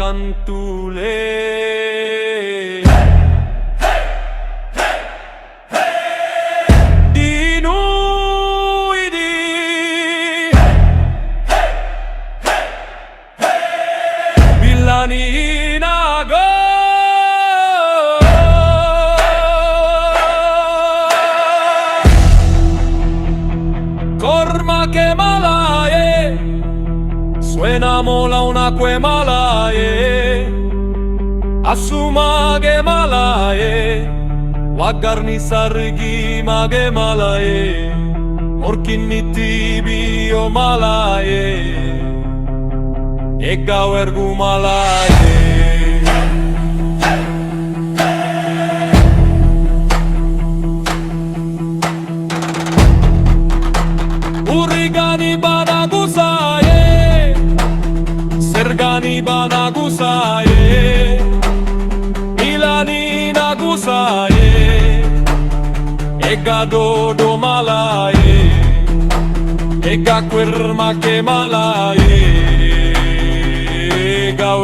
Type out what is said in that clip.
cantule. Di noi di Villanina go. Corma che malaye, suenamola una que malaye, assuma che malaye, waggarni sargi ma che malaye, orkinni tibio malaye, e gawergu malaye. Urrigani banagusaye, sergani banagusaye, milani nagusaye, ega dodo malaye, ega querma che malaye, ega